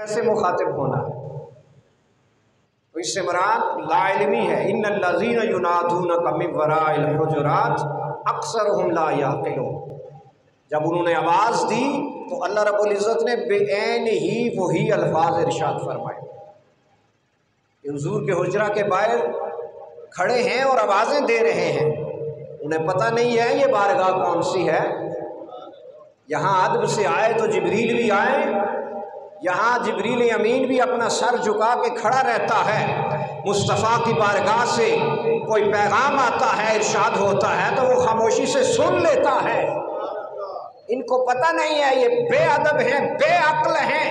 سے مخاطب ہونا ہے، تو اس سے مراد لا علمی ہے۔ ان الذین ینادونک من وراء الحجرات اکثرهم لا یعقلون۔ جب انہوں نے آواز دی تو اللہ رب العزت نے بے عین ہی وہی الفاظ ارشاد فرمائے کہ حضور کے حجرہ کے باہر کھڑے ہیں اور آوازیں دے رہے ہیں، انہیں پتہ نہیں ہے یہ بارگاہ کون سی ہے۔ یہاں ادب سے آئے تو جبریل بھی آئے، یہاں جبریل امین بھی اپنا سر جھکا کے کھڑا رہتا ہے۔ مصطفیٰ کی بارگاہ سے کوئی پیغام آتا ہے، ارشاد ہوتا ہے تو وہ خاموشی سے سن لیتا ہے۔ ان کو پتہ نہیں ہے، یہ بے ادب ہیں، بے عقل ہیں۔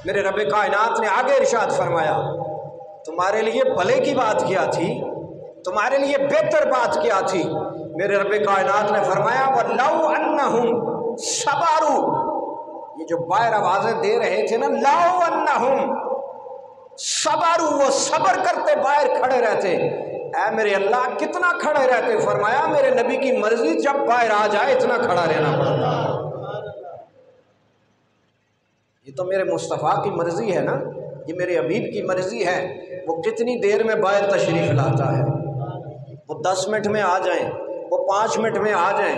میرے رب کائنات نے آگے ارشاد فرمایا، تمہارے لیے بھلے کی بات کیا تھی، تمہارے لیے بہتر بات کیا تھی۔ میرے رب کائنات نے فرمایا وَلَوْ أَنَّهُمْ صَبَرُوا، یہ جو باہر آوازیں دے رہے تھے نا، لَوْ أَنَّهُمْ صَبَرُوا، وہ صبر کرتے باہر کھڑے رہتے۔ اے میرے اللہ کتنا کھڑے رہتے؟ فرمایا میرے نبی کی مرضی جب باہر آ جائے اتنا کھڑا رہنا پڑتا ہے۔ یہ تو میرے مصطفیٰ کی مرضی ہے نا، یہ میرے حبیب کی مرضی ہے، وہ کتنی دیر میں باہر تشریف لاتا ہے۔ وہ 10 منٹ میں آ جائیں، وہ 5 منٹ میں آ جائیں،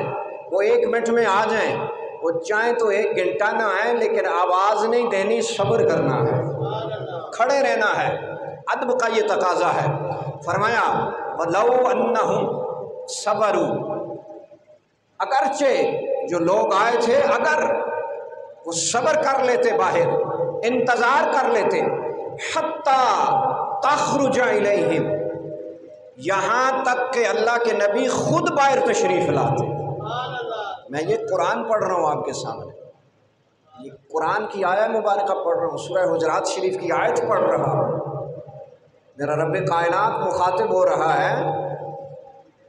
وہ 1 منٹ میں آ جائیں، وہ چاہیں تو 1 گھنٹہ نہ آئیں، لیکن آواز نہیں دینی، صبر کرنا ہے، کھڑے رہنا ہے۔ ادب کا یہ تقاضا ہے۔ فرمایا وَلَوْ أَنَّهُمْ صَبَرُوا، اگرچہ جو لوگ آئے تھے اگر وہ صبر کر لیتے، باہر انتظار کر لیتے، حَتَّى تَخْرُجَ إِلَيْهِمْ، یہاں تک کہ اللہ کے نبی خود باہر تشریف لاتے۔ میں یہ قرآن پڑھ رہا ہوں آپ کے سامنے، یہ قرآن کی آیت مبارکہ پڑھ رہا ہوں، سورہ حجرات شریف کی آیت پڑھ رہا ہوں۔ میرا رب کائنات مخاطب ہو رہا ہے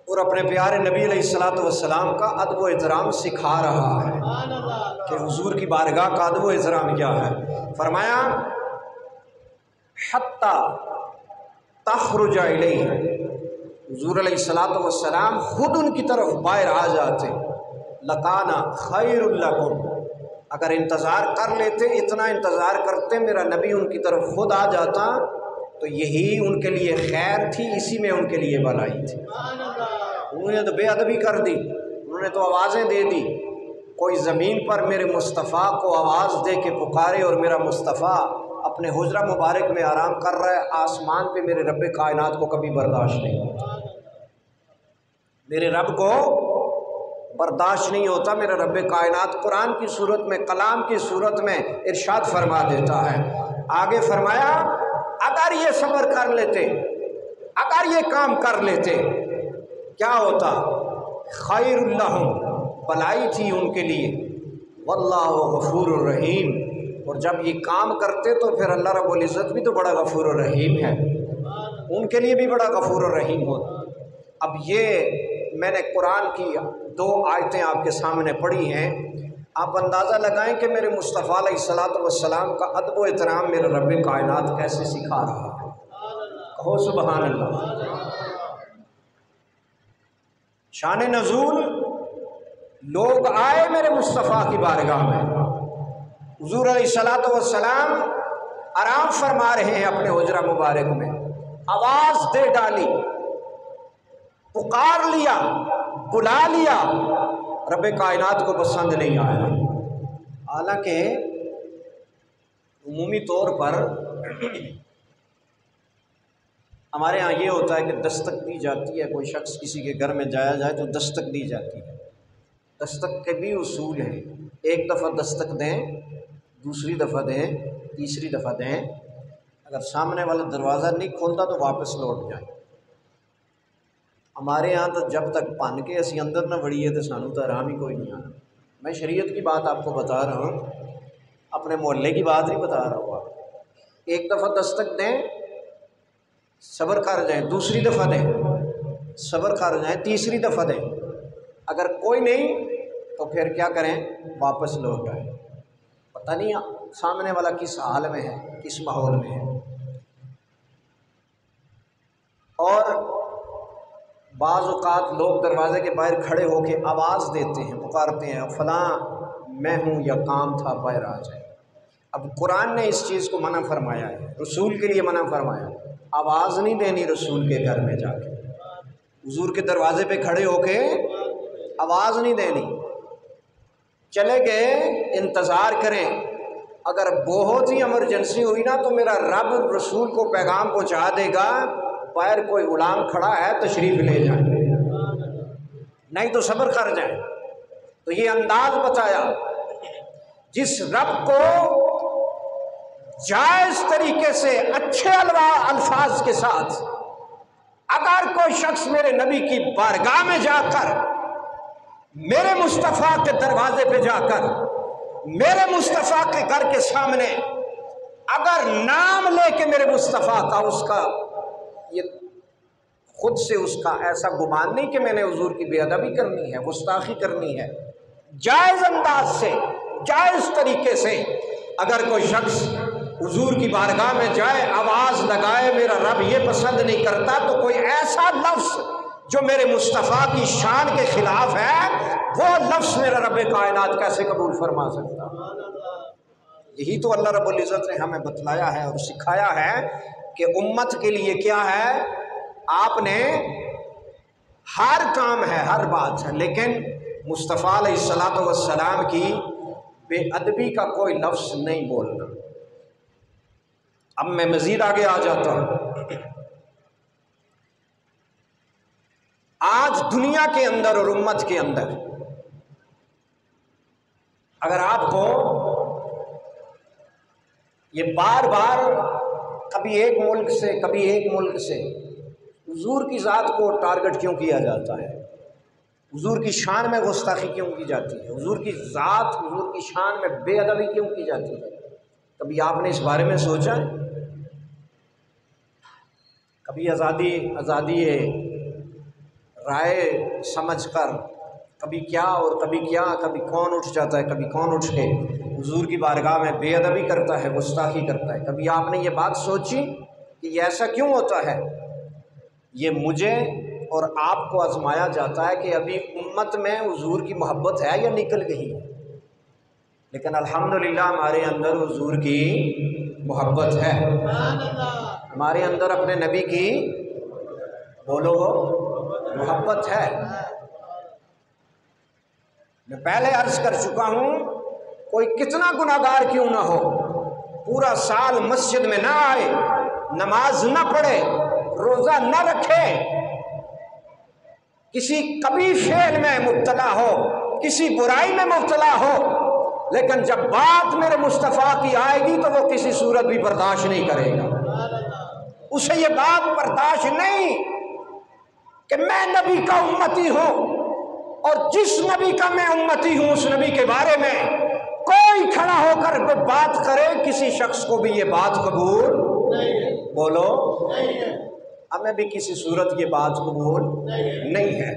اور اپنے پیارے نبی علیہ الصلوۃ والسلام کا ادب و احترام سکھا رہا ہے کہ حضور کی بارگاہ کا ادب و احترام کیا ہے۔ فرمایا حتی تخرج الیہ، حضور علیہ الصلوۃ والسلام خود ان کی طرف باہر آ جاتے، لکان خیر لکم، اگر انتظار کر لیتے، اتنا انتظار کرتے، میرا نبی ان کی طرف خود آ جاتا تو یہی ان کے لیے خیر تھی، اسی میں ان کے لیے بھلائی تھی۔ انہوں نے تو بے ادبی کر دی، انہوں نے تو آوازیں دے دی۔ کوئی زمین پر میرے مصطفیٰ کو آواز دے کے پکارے اور میرا مصطفیٰ اپنے حجرہ مبارک میں آرام کر رہا ہے، آسمان پہ میرے رب کائنات کو کبھی برداشت نہیں ہوتا، میرے رب کو برداشت نہیں ہوتا۔ میرا رب کائنات قرآن کی صورت میں، کلام کی صورت میں ارشاد فرما دیتا ہے۔ آگے فرمایا اگر یہ صبر کر لیتے، اگر یہ کام کر لیتے، کیا ہوتا؟ خیر لہم، بھلائی تھی ان کے لیے، واللہ غفور الرحیم، اور جب یہ کام کرتے تو پھر اللہ رب العزت بھی تو بڑا غفور الرحیم ہے، ان کے لیے بھی بڑا غفور الرحیم ہوتا۔ اب یہ میں نے قرآن کی 2 آیتیں آپ کے سامنے پڑھی ہیں، آپ اندازہ لگائیں کہ میرے مصطفیٰ علیہ الصلوۃ والسلام کا ادب و احترام میرے رب کائنات کیسے سکھا رہا ہے۔ کہو سبحان اللہ۔ شان نزول، لوگ آئے میرے مصطفیٰ کی بارگاہ میں، حضور علیہ الصلوۃ والسلام آرام فرما رہے ہیں اپنے حجرہ مبارک میں، آواز دے ڈالی، پکار لیا، بلا لیا، رب کائنات کو پسند نہیں آیا۔ حالانکہ عمومی طور پر ہمارے ہاں یہ ہوتا ہے کہ دستک دی جاتی ہے، کوئی شخص کسی کے گھر میں جایا جائے تو دستک دی جاتی ہے۔ دستک کے بھی اصول ہیں، 1 دفعہ دستک دیں، دوسری دفعہ دیں، تیسری دفعہ دیں، اگر سامنے والا دروازہ نہیں کھولتا تو واپس لوٹ جائیں۔ ہمارے ہاں تو جب تک پن کے اسی اندر نہ وڑیے تو سانو تو آرام ہی کوئی نہیں آنا۔ میں شریعت کی بات آپ کو بتا رہا ہوں، اپنے محلے کی بات نہیں بتا رہا ہوں۔ آپ 1 دفعہ دستک دیں، صبر کر جائیں، دوسری دفعہ دیں، صبر کر جائیں، تیسری دفعہ دیں، اگر کوئی نہیں تو پھر کیا کریں؟ واپس لوٹ آئیں۔ پتہ نہیں سامنے والا کس حال میں ہے، کس ماحول میں ہے۔ اور بعض اوقات لوگ دروازے کے باہر کھڑے ہو کے آواز دیتے ہیں، پکارتے ہیں، فلاں میں ہوں یا کام تھا باہر آ جائے۔ اب قرآن نے اس چیز کو منع فرمایا ہے، رسول کے لیے منع فرمایا، آواز نہیں دینی رسول کے گھر میں جا کے، حضور کے دروازے پہ کھڑے ہو کے آواز نہیں دینی، چلے گئے انتظار کریں، اگر بہت ہی ایمرجنسی ہوئی نا تو میرا رب رسول کو پیغام پہنچا دے گا، باہر کوئی غلام کھڑا ہے تشریف لے جائیں، نہیں تو صبر کر جائیں۔ تو یہ انداز بتایا جس رب کو جائز طریقے سے اچھے الفاظ کے ساتھ اگر کوئی شخص میرے نبی کی بارگاہ میں جا کر، میرے مصطفیٰ کے دروازے پہ جا کر، میرے مصطفیٰ کے گھر کے سامنے اگر نام لے کے میرے مصطفیٰ کا، اس کا یہ خود سے اس کا ایسا گمان نہیں کہ میں نے حضور کی بے ادبی کرنی ہے، گستاخی کرنی ہے، جائز انداز سے، جائز طریقے سے اگر کوئی شخص حضور کی بارگاہ میں جائے، آواز لگائے میرا رب یہ پسند نہیں کرتا، تو کوئی ایسا لفظ جو میرے مصطفیٰ کی شان کے خلاف ہے وہ لفظ میرا رب کائنات کیسے قبول فرما سکتا؟ یہی تو اللہ رب العزت نے ہمیں بتلایا ہے اور سکھایا ہے کہ امت کے لیے کیا ہے، آپ نے ہر کام ہے، ہر بات ہے، لیکن مصطفیٰ علیہ الصلوۃ والسلام کی بے ادبی کا کوئی لفظ نہیں بولنا۔ اب میں مزید آگے آ جاتا ہوں۔ آج دنیا کے اندر اور امت کے اندر اگر آپ کو یہ بار بار کبھی ایک ملک سے کبھی ایک ملک سے حضور کی ذات کو ٹارگٹ کیوں کیا جاتا ہے، حضور کی شان میں گستاخی کیوں کی جاتی ہے، حضور کی ذات، حضور کی شان میں بے ادبی کیوں کی جاتی ہے، کبھی آپ نے اس بارے میں سوچا ہے؟ کبھی آزادی رائے سمجھ کر کبھی کیا اور کبھی کیا، کبھی کون اٹھ جاتا ہے، کبھی کون اٹھ کے حضور کی بارگاہ میں بے ادبی کرتا ہے، گستاخی کرتا ہے۔ کبھی آپ نے یہ بات سوچی کہ یہ ایسا کیوں ہوتا ہے؟ یہ مجھے اور آپ کو آزمایا جاتا ہے کہ ابھی امت میں حضور کی محبت ہے یا نکل گئی ہے، لیکن الحمدللہ ہمارے اندر حضور کی محبت ہے، ہمارے اندر اپنے نبی کی بولو محبت ہے۔ میں پہلے عرض کر چکا ہوں، کوئی کتنا گناہگار کیوں نہ ہو، پورا سال مسجد میں نہ آئے، نماز نہ پڑھے، روزہ نہ رکھے، کسی کبھی فعل میں مبتلا ہو، کسی برائی میں مبتلا ہو، لیکن جب بات میرے مصطفیٰ کی آئے گی تو وہ کسی صورت بھی برداشت نہیں کرے گا۔ اسے یہ بات برداشت نہیں کہ میں نبی کا امتی ہوں، اور جس نبی کا میں امتی ہوں اس نبی کے بارے میں کوئی کھڑا ہو کر کوئی بات کرے، کسی شخص کو بھی یہ بات قبول بولو ہمیں بھی کسی صورت یہ بات قبول نہیں ہے،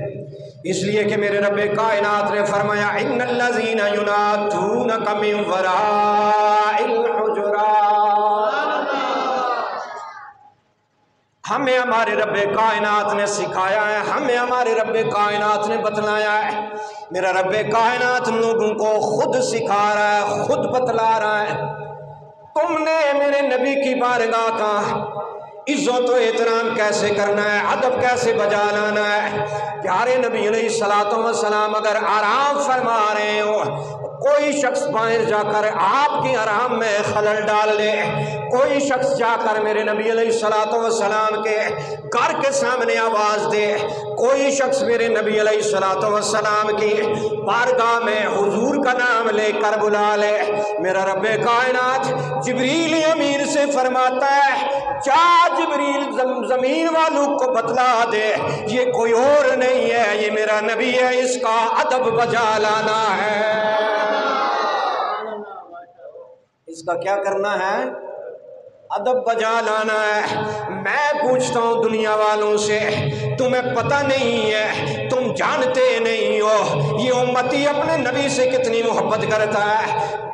اس لیے کہ میرے رب کائنات نے فرمایا ان الذین ینادونک من وراء الحجرات۔ ہمیں ہمارے رب کائنات نے سکھایا ہے، ہمیں ہمارے رب کائنات نے بتلایا ہے، میرا رب کائنات لوگوں کو خود سکھا رہا ہے، خود بتلا رہا ہے، تم نے میرے نبی کی بارگاہ کا عزت و احترام کیسے کرنا ہے، ادب کیسے بجا لانا ہے۔ پیارے نبی علیہ الصلوۃ والسلام اگر آرام فرما رہے ہو، کوئی شخص باہر جا کر آپ کی آرام میں خلل ڈال لے، کوئی شخص جا کر میرے نبی علیہ الصلوۃ والسلام کے گھر کے سامنے آواز دے، کوئی شخص میرے نبی علیہ الصلوۃ والسلام کی بارگاہ میں حضور کا نام لے کر بلا لے، میرا رب کائنات جبریل امین سے فرماتا ہے جا جبریل زمین والوں کو بتلا دے یہ کوئی اور نہیں ہے، یہ میرا نبی ہے، اس کا ادب بجا لانا ہے، اس کا کیا کرنا ہے، ادب بجا لانا ہے۔ میں پوچھتا ہوں دنیا والوں سے، تمہیں پتہ نہیں ہے، تم جانتے نہیں ہو یہ امتی اپنے نبی سے کتنی محبت کرتا ہے۔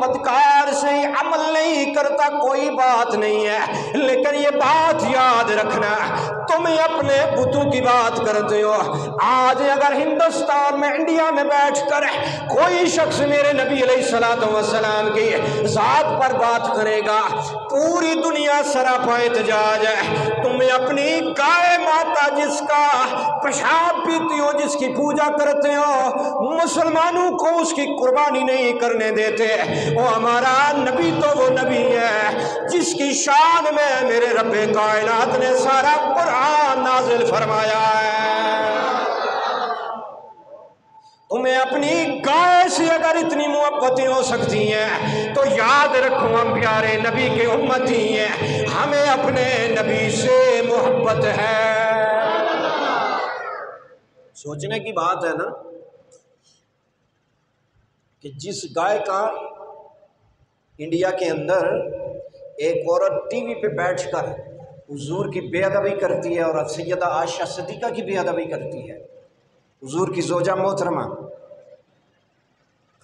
بدکار سے عمل نہیں کرتا کوئی بات نہیں ہے، لیکن یہ بات یاد رکھنا تم اپنے بتوں کی بات کرتے ہو۔ آج اگر ہندوستان میں انڈیا میں بیٹھ کر کوئی شخص میرے نبی علیہ السلام کی ذات پر بات کرے گا پوری دنیا سراپا احتجاج ہے۔ تم اپنی گائے ماتا جس کا پیشاب پیتی ہو، جس کی پوجا کرتے ہو، مسلمانوں کو اس کی قربانی نہیں کرنے دیتے۔ وہ ہمارا نبی تو وہ نبی ہے جس کی شان میں میرے رب کائنات نے سارا قرآن نازل فرمایا ہے۔ تمہیں اپنی گائے سے اگر اتنی محبتیں ہو سکتی ہیں تو یاد رکھو ہم پیارے نبی کے امتی ہیں، ہمیں اپنے نبی سے محبت ہے۔ سوچنے کی بات ہے نا کہ جس گائے کا انڈیا کے اندر ایک عورت ٹی وی پہ بیٹھ کر حضور کی بے ادبی کرتی ہے اور سیدہ عائشہ صدیقہ کی بے ادبی کرتی ہے، حضور کی زوجہ محترمہ،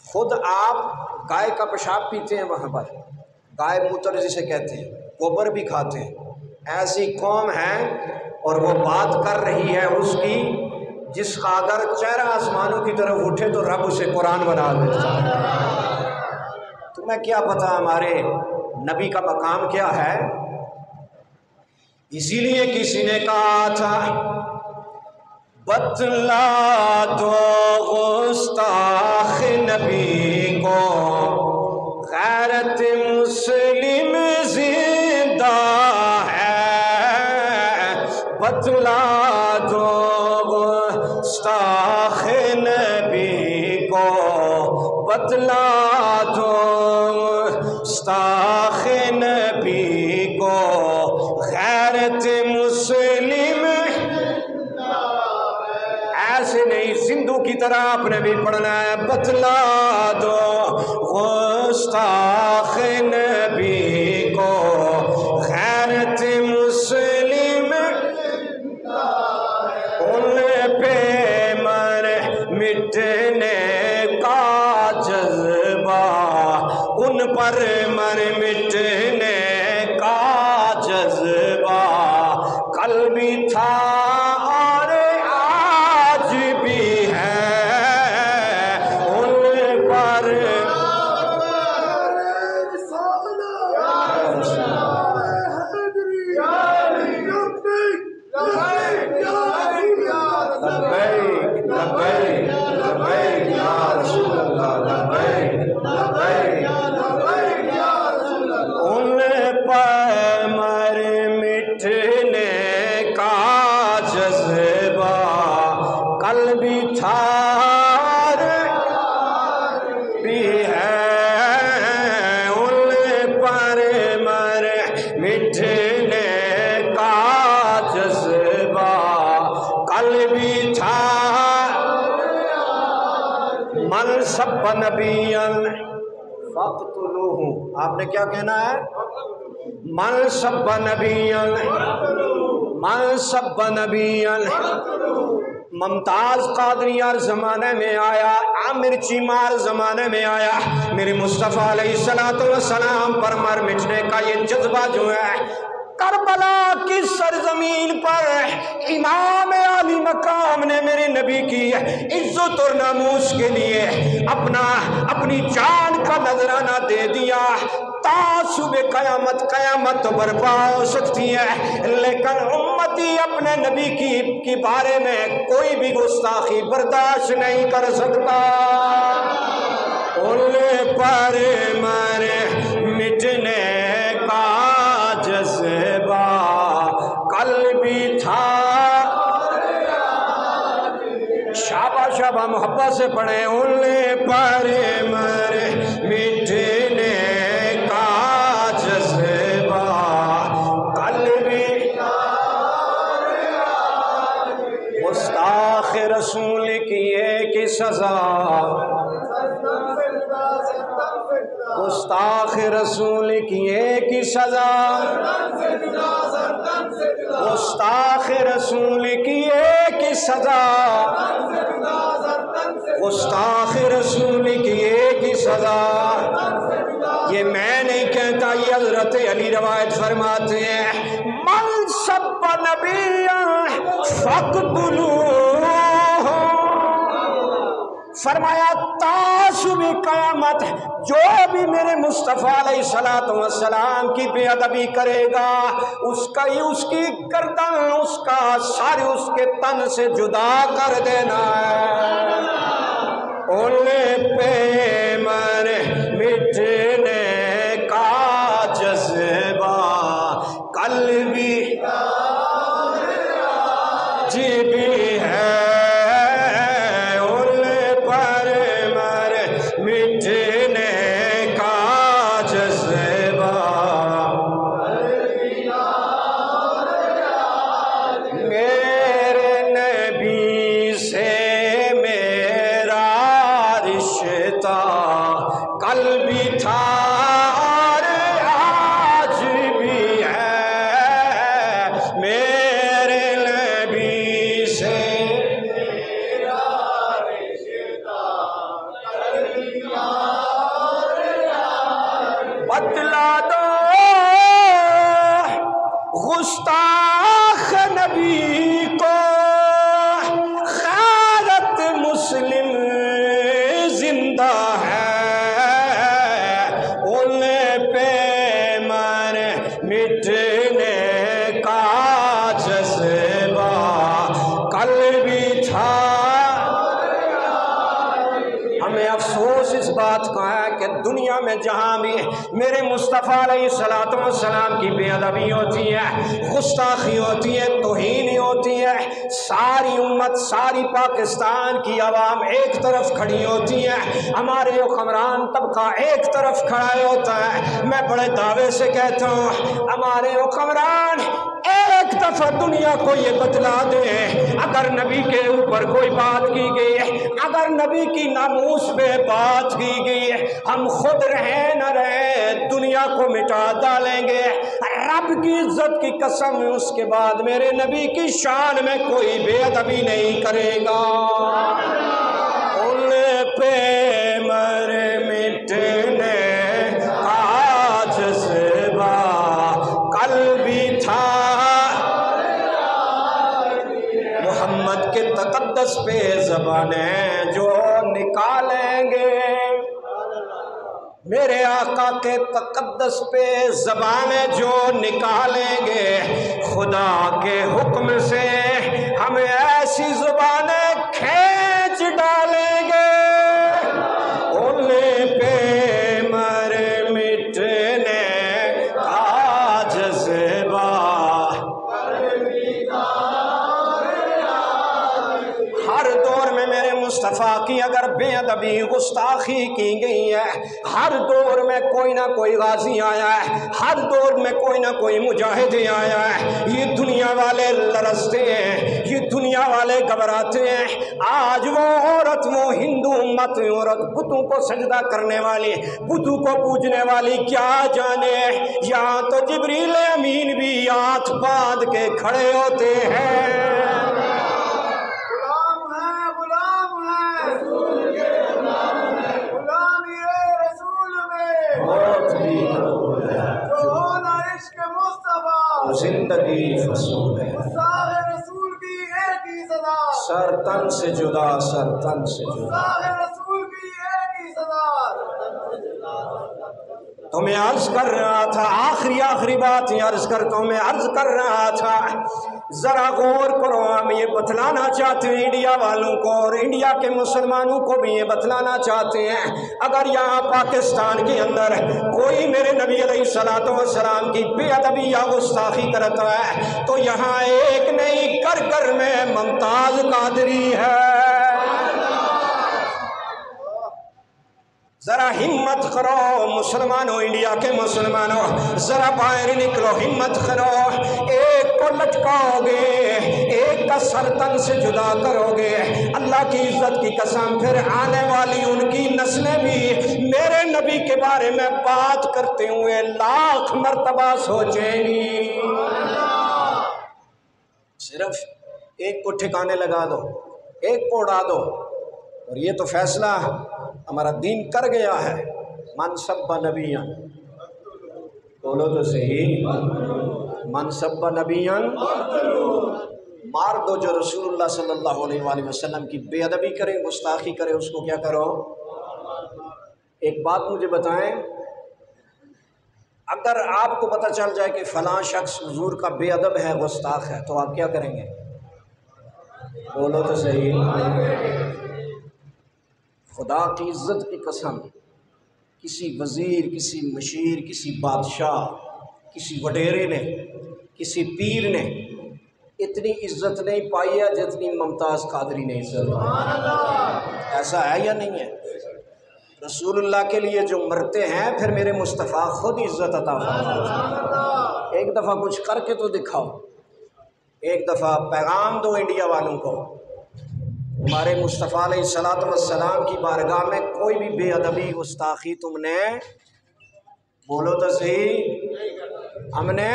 خود آپ گائے کا پیشاب پیتے ہیں، وہاں پر گائے موتر جسے کہتے ہیں، گوبر بھی کھاتے ہیں، ایسی قوم ہے اور وہ بات کر رہی ہے اس کی جس کا اگر چہرہ آسمانوں کی طرف اٹھے تو رب اسے قرآن بنا دیتا ہے۔ تمہیں کیا پتا ہمارے نبی کا مقام کیا ہے؟ اسی لیے کسی نے کہا تھا بتلا دو گستاخ نبی کو غیرت مسلم زندہ ہے، بتلا دو گستاخ نبی کو، بتلا دو گستاخ نبی کو غیرت مسلم ایسے نہیں، سندھو کی طرح آپ نے بھی پڑھنا ہے، بتلا دو گستاخ نبی کو غیرت مسلم ان پہ مر مٹنے کا جذبہ، ان پر مر مٹنے کا جذبہ کل بھی تھا سب نبیًا فاقتلوہ، آپ نے کیا کہنا ہے؟ من سب نبیًا، من سب نبیًا۔ ممتاز قادریار زمانے میں آیا، عامر چیمار زمانے میں آیا، میرے مصطفیٰ علیہ السلام پر مر مٹنے کا یہ جذبہ جو ہے کربلا کی سرزمین پر امام عالی مقام نے میرے نبی کی عزت اور ناموس کے لیے اپنی جان کا نذرانہ دے دیا۔ تا صبح قیامت تو برپا ہو سکتی ہے، لیکن امتی اپنے نبی کی بارے میں کوئی بھی گستاخی برداشت نہیں کر سکتا۔ ان پر مر مٹنے کا جذبہ کل بھی تھا۔ شابہ محبت سے پڑھیں، ان پر مر مٹنے کا جذبہ کل بھی گستاخ رسول کی ایک سزا، گستاخ رسول کی ایک سزا، گستاخ رسول کی ایک سزا، گستاخ رسول کی ایک ہی سزا، یہ میں نہیں کہتا، یہ حضرت علی روایت فرماتے ہیں، من سب نبیا فاقتلوہ، فرمایا تعصب قیامت جو بھی میرے مصطفیٰ علیہ السلام کی بے ادبی کرے گا اس کی گردن اس کا سارے اس کے تن سے جدا کر دینا ہے۔ ان پہ من مٹنے کا جذبہ کل بھی جی بھی ہے، کل بھی تھا اور آج بھی ہے، میرے نبی سے میرا رشتہ کل بھی اور بتلا دو گستاخ نبی کو غیرت مسلم زندہ ہے، مٹنے کا جذبہ کل بھی تھا۔ ہمیں افسوس اس بات کا ہے کہ دنیا میں جہاں بھی میرے مصطفیٰ علیہ السلام کی بے ادبی ہوتی ہے، گستاخی ہوتی ہے، توہین ہوتی ہے، ساری امت ساری پاکستان کی عوام ایک طرف کھڑی ہوتی ہے، ہمارے حکمران طبقہ ایک طرف کھڑا ہوتا ہے۔ میں بڑے دعوے سے کہتا ہوں ہمارے حکمران ایک دفعہ دنیا کو یہ بتلا دے، اگر نبی کے اوپر کوئی بات کی گئی ہے، اگر نبی کی ناموس پہ بات کی گئی ہے، ہم خود رہیں نہ رہیں دنیا کو مٹا ڈالیں گے، رب کی عزت کی قسم اس کے بعد میرے نبی کی شان میں کوئی بے ادبی نہیں کرے گا۔ ان پہ مر مٹنے کا جذبہ کل بھی تھا، محمد کے تقدس پہ زبانیں جو نکالیں گے، میرے آقا کے تقدس پہ زبانیں جو نکالیں گے، خدا کے حکم سے ہم ایسی زبانیں کھینچ ڈالیں گے۔ ان پہ مر مٹنے کا جذبہ ہر دور میں میرے مصطفیٰ کی اگر بے ادبی گستاخی کی گئی ہے، ہر دور میں کوئی نہ کوئی غازی آیا ہے، ہر دور میں کوئی نہ کوئی مجاہد آیا ہے، یہ دنیا والے لرزتے ہیں، یہ دنیا والے گھبراتے ہیں۔ آج وہ عورت، وہ ہندو امت عورت بتوں کو سجدہ کرنے والی، بتوں کو پوجنے والی کیا جانے، یہاں تو جبریل امین بھی ہاتھ باندھ کے کھڑے ہوتے ہیں۔ زندگی فصول ہے، رسول کی ایک ہی صدا، سر تن سے جدا، سر تن سے جدا، رسول کی ایک ہی صدا۔ تو میں عرض کر رہا تھا، آخری بات عرض کرتا ہوں، میں عرض کر رہا تھا ذرا غور کرو، ہم یہ بتلانا چاہتے ہیں انڈیا والوں کو اور انڈیا کے مسلمانوں کو بھی یہ بتلانا چاہتے ہیں، اگر یہاں پاکستان کے اندر کوئی میرے نبی علیہ السلام کی بے ادبی یا گستاخی کرتا ہے تو یہاں ایک نہیں کر میں ممتاز قادری ہے۔ ذرا ہمت کرو مسلمانوں، انڈیا کے مسلمانوں، ذرا باہر نکلو، ہمت کرو، ایک کو لٹکاؤ گے، ایک کا سر تن سے جدا کرو گے، اللہ کی عزت کی قسم پھر آنے والی ان کی نسلیں بھی میرے نبی کے بارے میں بات کرتے ہوئے لاکھ مرتبہ سوچیں گی۔ صرف ایک کو ٹھکانے لگا دو، ایک کو اڑا دو، اور یہ تو فیصلہ ہمارا دین کر گیا ہے، من سب نبیًا، بولو تو صحیح، من سب نبیًا مار دو، جو رسول اللہ صلی اللہ علیہ وآلہ وسلم کی بے ادبی کرے، گستاخی کرے، اس کو کیا کرو؟ ایک بات مجھے بتائیں، اگر آپ کو پتہ چل جائے کہ فلاں شخص حضور کا بے ادب ہے، گستاخ ہے، تو آپ کیا کریں گے؟ بولو تو صحیح۔ خدا کی عزت کی قسم، کسی وزیر، کسی مشیر، کسی بادشاہ، کسی وڈیرے نے، کسی پیر نے اتنی عزت نہیں پائی ہے جتنی ممتاز قادری نے عزت پائی۔ ایسا ہے یا نہیں ہے؟ رسول اللہ کے لیے جو مرتے ہیں، پھر میرے مصطفیٰ خود عزت عطا فرماتے ہیں۔ ایک دفعہ کچھ کر کے تو دکھاؤ، ایک دفعہ پیغام دو انڈیا والوں کو، ہمارے مصطفیٰ علیہ الصلوۃ والسلام کی بارگاہ میں کوئی بھی بے ادبی گستاخی تم نے، بولو تو صحیح، ہم نے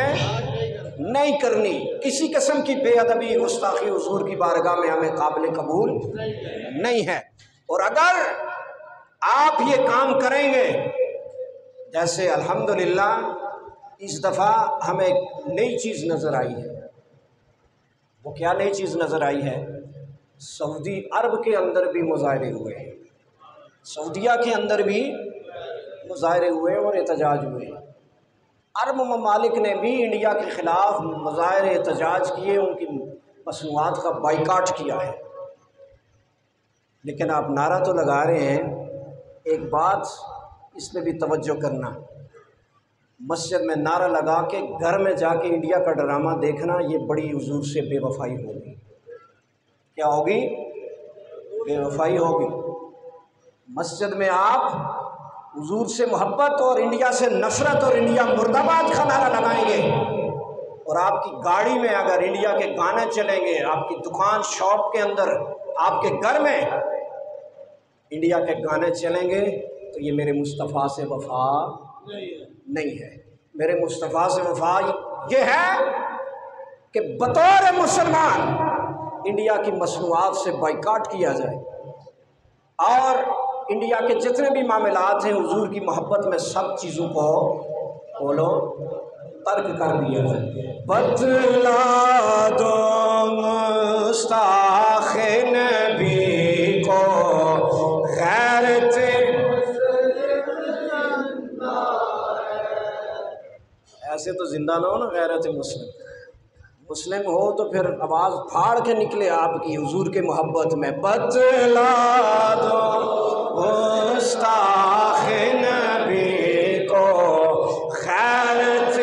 نہیں کرنی۔ کسی قسم کی بے ادبی گستاخی حضور کی بارگاہ میں ہمیں قابل قبول نہیں ہے۔ اور اگر آپ یہ کام کریں گے، جیسے الحمدللہ اس دفعہ ہمیں ایک نئی چیز نظر آئی ہے، وہ کیا نئی چیز نظر آئی ہے؟ سعودی عرب کے اندر بھی مظاہرے ہوئے ہیں، سعودیہ کے اندر بھی مظاہرے ہوئے اور احتجاج ہوئے۔ عرب ممالک نے بھی انڈیا کے خلاف مظاہرے احتجاج کیے، ان کی مصنوعات کا بائیکاٹ کیا ہے۔ لیکن آپ نعرہ تو لگا رہے ہیں، ایک بات اس پہ بھی توجہ کرنا، مسجد میں نعرہ لگا کے گھر میں جا کے انڈیا کا ڈرامہ دیکھنا، یہ بڑی حضور سے بے وفائی ہوگی۔ کیا ہوگی؟ بے وفائی ہوگی۔ مسجد میں آپ حضور سے محبت اور انڈیا سے نفرت اور انڈیا مرد آباد کا نعرہ لگائیں گے، اور آپ کی گاڑی میں اگر انڈیا کے گانے چلیں گے، آپ کی دکان شاپ کے اندر، آپ کے گھر میں انڈیا کے گانے چلیں گے، تو یہ میرے مصطفیٰ سے وفا نہیں ہے۔ میرے مصطفیٰ سے وفا یہ ہے کہ بطور مسلمان انڈیا کی مصنوعات سے بائیکاٹ کیا جائے، اور انڈیا کے جتنے بھی معاملات ہیں حضور کی محبت میں، سب چیزوں کو بولو ترک کر دیا جائے۔ بتلا دو مستاخ نبی کو غیرت، ایسے تو زندہ نہ ہو نا، غیرت مسلم ہو تو پھر آواز پھاڑ کے نکلے آپ کی حضور کے محبت میں۔ بتلا دو مستاخ نبی کو غیرت،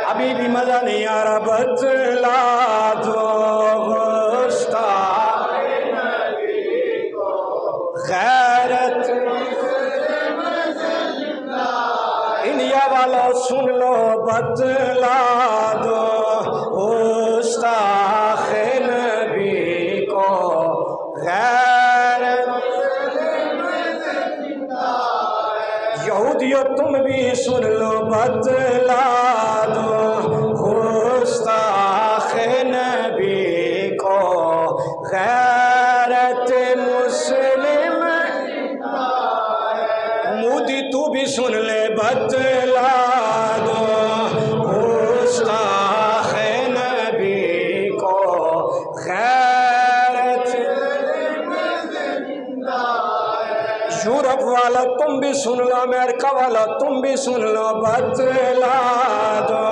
ابھی بھی مزہ نہیں آ رہا۔ بتلا دو مستاخ نبی کو غیرت، انڈیا والوں سن لو، بتلا دو مستاخ نبی کو غیرت، یہودیوں تم بھی سن لو، بتلا دو مستاخ نبی کو غیرت، مسلم مودی تو بھی سن لے، بتلا دو مستاخ نبی کو غیرت، یورپ والا تم بھی سن لو، امریکہ والا تم بھی سن لو، بتلا دو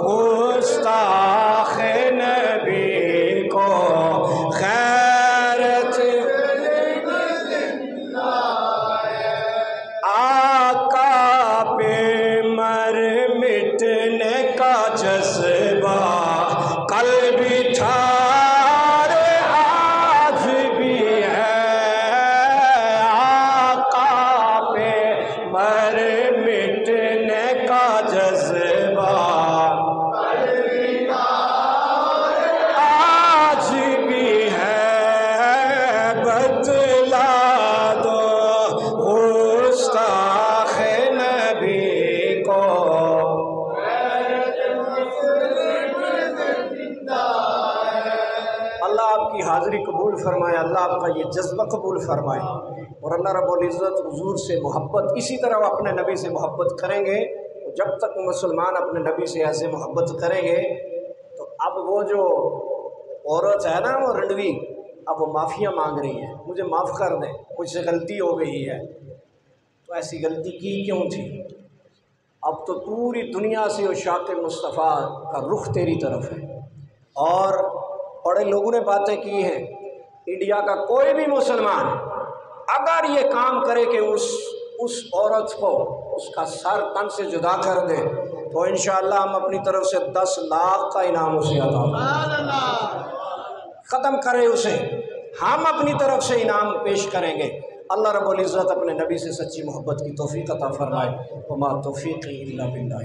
مستاخ نبی کو غیرت، آقا پہ مر مٹنے کا جذبہ کل بھی تھا آج بھی ہے، آقا پہ مر مٹنے کا جذبہ کل بھی تھا قبول فرمائے، اللہ آپ کا یہ جذبہ قبول فرمائے، اور اللہ رب العزت حضور سے محبت اسی طرح وہ اپنے نبی سے محبت کریں گے۔ جب تک مسلمان اپنے نبی سے ایسے محبت کریں گے تو اب وہ جو عورت ہے نا وہ رنڈوی، اب وہ معافیاں مانگ رہی ہے، مجھے معاف کر دیں، مجھ سے غلطی ہو گئی ہے۔ تو ایسی غلطی کی کیوں تھی؟ اب تو پوری دنیا سے عشاق مصطفیٰ کا رخ تیری طرف ہے، اور بڑے لوگوں نے باتیں کی ہیں، انڈیا کا کوئی بھی مسلمان اگر یہ کام کرے کہ اس عورت کو اس کا سر تن سے جدا کر دے تو انشاءاللہ ہم اپنی طرف سے 10 لاکھ کا انعام اسے عطا کریں گے۔ ختم کرے اسے، ہم اپنی طرف سے انعام پیش کریں گے۔ اللہ رب العزت اپنے نبی سے سچی محبت کی توفیق عطا فرمائے۔ وما توفیقی الا باللہ۔